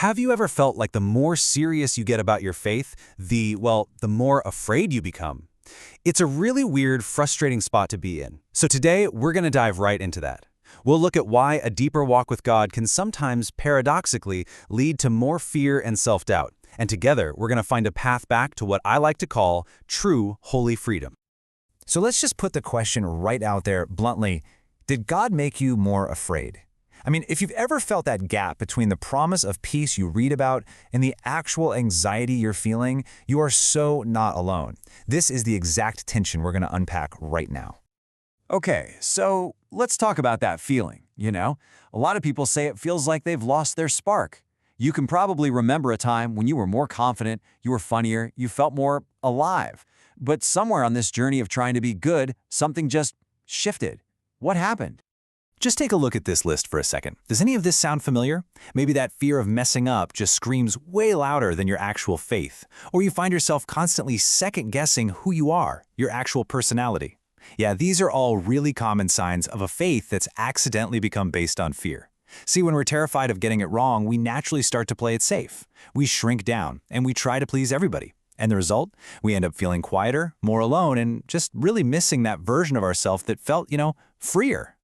Have you ever felt like the more serious you get about your faith, the more afraid you become? It's a really weird, frustrating spot to be in. So today, we're going to dive right into that. We'll look at why a deeper walk with God can sometimes, paradoxically, lead to more fear and self-doubt. And together, we're going to find a path back to what I like to call true, holy freedom. So let's just put the question right out there bluntly. Did God make you more afraid? I mean, if you've ever felt that gap between the promise of peace you read about and the actual anxiety you're feeling, you are so not alone. This is the exact tension we're going to unpack right now. Okay, so let's talk about that feeling, A lot of people say it feels like they've lost their spark. You can probably remember a time when you were more confident, you were funnier, you felt more alive. But somewhere on this journey of trying to be good, something just shifted. What happened? Just take a look at this list for a second. Does any of this sound familiar? Maybe that fear of messing up just screams way louder than your actual faith. Or you find yourself constantly second-guessing who you are, your actual personality. Yeah, these are all really common signs of a faith that's accidentally become based on fear. See, when we're terrified of getting it wrong, we naturally start to play it safe. We shrink down, and we try to please everybody. And the result? We end up feeling quieter, more alone, and just really missing that version of ourselves that felt, freer.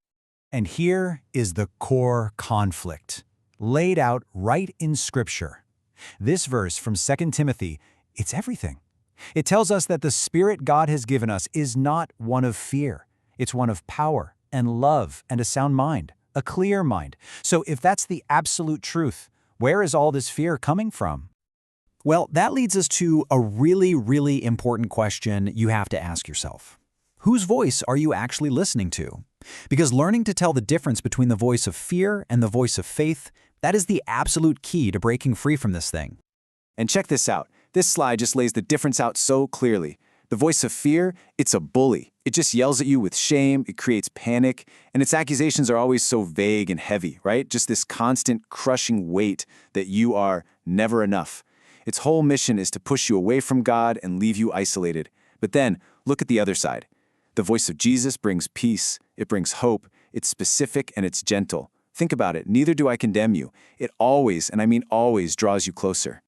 And here is the core conflict, laid out right in Scripture. This verse from 2 Timothy, it's everything. It tells us that the Spirit God has given us is not one of fear. It's one of power and love and a sound mind, a clear mind. So if that's the absolute truth, where is all this fear coming from? Well, that leads us to a really, really important question you have to ask yourself. Whose voice are you actually listening to? Because learning to tell the difference between the voice of fear and the voice of faith, that is the absolute key to breaking free from this thing. And check this out. This slide just lays the difference out so clearly. The voice of fear, it's a bully. It just yells at you with shame, it creates panic, and its accusations are always so vague and heavy, right? Just this constant crushing weight that you are never enough. Its whole mission is to push you away from God and leave you isolated. But then, look at the other side. The voice of Jesus brings peace, it brings hope, it's specific and it's gentle. Think about it, neither do I condemn you. It always, and I mean always, draws you closer.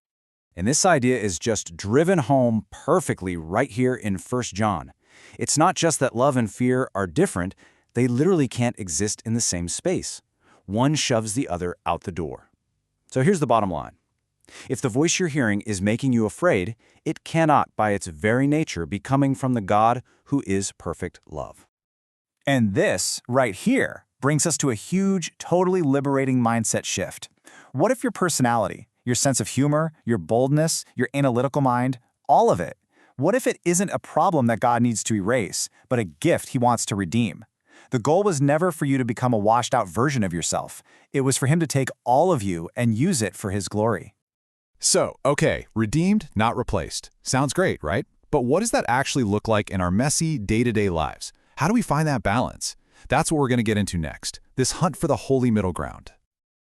And this idea is just driven home perfectly right here in 1 John. It's not just that love and fear are different, they literally can't exist in the same space. One shoves the other out the door. So here's the bottom line. If the voice you're hearing is making you afraid, it cannot, by its very nature, be coming from the God who is perfect love. And this, right here, brings us to a huge, totally liberating mindset shift. What if your personality, your sense of humor, your boldness, your analytical mind, all of it, what if it isn't a problem that God needs to erase, but a gift He wants to redeem? The goal was never for you to become a washed-out version of yourself. It was for Him to take all of you and use it for His glory. So, okay, redeemed, not replaced. Sounds great, right? But what does that actually look like in our messy, day-to-day lives? How do we find that balance? That's what we're going to get into next, this hunt for the holy middle ground.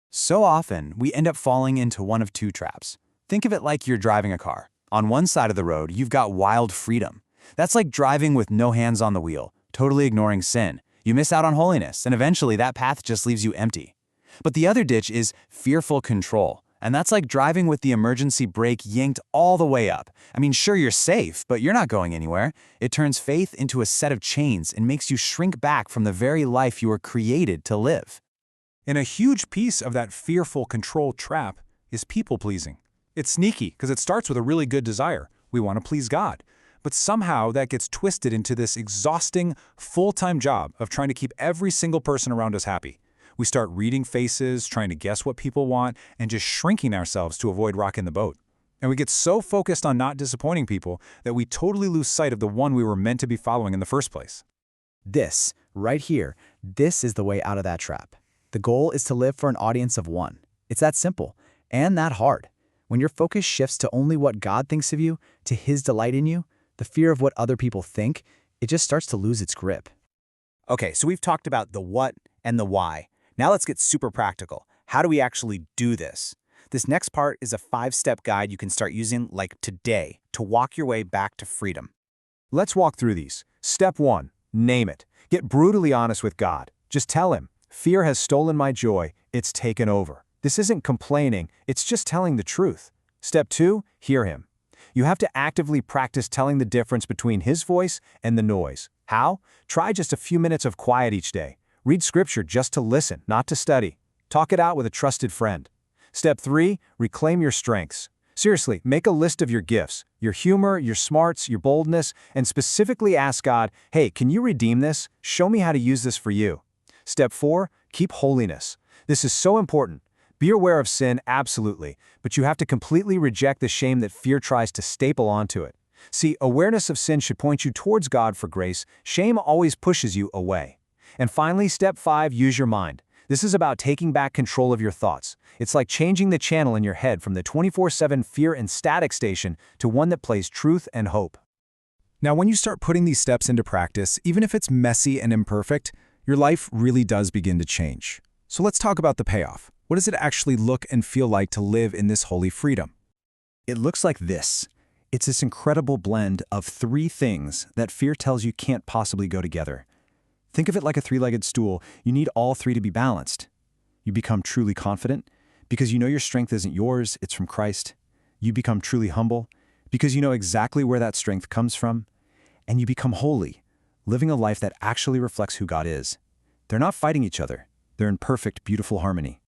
So often, we end up falling into one of two traps. Think of it like you're driving a car. On one side of the road, you've got wild freedom. That's like driving with no hands on the wheel, totally ignoring sin. You miss out on holiness, and eventually that path just leaves you empty. But the other ditch is fearful control. And that's like driving with the emergency brake yanked all the way up. I mean, sure, you're safe, but you're not going anywhere. It turns faith into a set of chains and makes you shrink back from the very life you were created to live. And a huge piece of that fearful control trap is people-pleasing. It's sneaky because it starts with a really good desire. We want to please God. But somehow that gets twisted into this exhausting, full-time job of trying to keep every single person around us happy. We start reading faces, trying to guess what people want, and just shrinking ourselves to avoid rocking the boat. And we get so focused on not disappointing people that we totally lose sight of the one we were meant to be following in the first place. This, right here, this is the way out of that trap. The goal is to live for an audience of one. It's that simple, and that hard. When your focus shifts to only what God thinks of you, to His delight in you, the fear of what other people think, it just starts to lose its grip. Okay, so we've talked about the what and the why. Now let's get super practical. How do we actually do this? This next part is a 5-step guide you can start using like today to walk your way back to freedom. Let's walk through these. Step 1, name it. Get brutally honest with God. Just tell Him, fear has stolen my joy, it's taken over. This isn't complaining, it's just telling the truth. Step 2, hear him. You have to actively practice telling the difference between his voice and the noise. How? Try just a few minutes of quiet each day. Read scripture just to listen, not to study. Talk it out with a trusted friend. Step 3, reclaim your strengths. Seriously, make a list of your gifts, your humor, your smarts, your boldness, and specifically ask God, hey, can you redeem this? Show me how to use this for you. Step 4, keep holiness. This is so important. Be aware of sin, absolutely, but you have to completely reject the shame that fear tries to staple onto it. See, awareness of sin should point you towards God for grace. Shame always pushes you away. And finally, step 5, use your mind. This is about taking back control of your thoughts. It's like changing the channel in your head from the 24/7 fear and static station to one that plays truth and hope. Now, when you start putting these steps into practice, even if it's messy and imperfect, your life really does begin to change. So let's talk about the payoff. What does it actually look and feel like to live in this holy freedom? It looks like this. It's this incredible blend of 3 things that fear tells you can't possibly go together. Think of it like a 3-legged stool. You need all 3 to be balanced. You become truly confident because you know your strength isn't yours, it's from Christ. You become truly humble because you know exactly where that strength comes from. And you become holy, living a life that actually reflects who God is. They're not fighting each other. They're in perfect, beautiful harmony.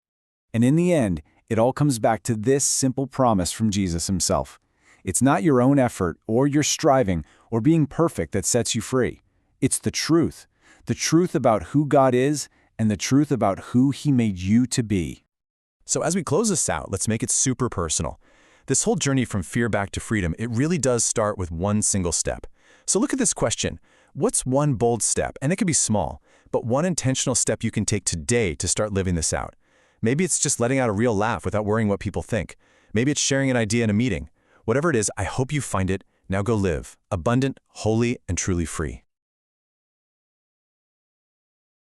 And in the end, it all comes back to this simple promise from Jesus himself. It's not your own effort or your striving or being perfect that sets you free. It's the truth about who God is and the truth about who he made you to be. So as we close this out, let's make it super personal. This whole journey from fear back to freedom, it really does start with one single step. So look at this question. What's one bold step? And it could be small, but one intentional step you can take today to start living this out. Maybe it's just letting out a real laugh without worrying what people think. Maybe it's sharing an idea in a meeting. Whatever it is, I hope you find it. Now go live, abundant, holy, and truly free.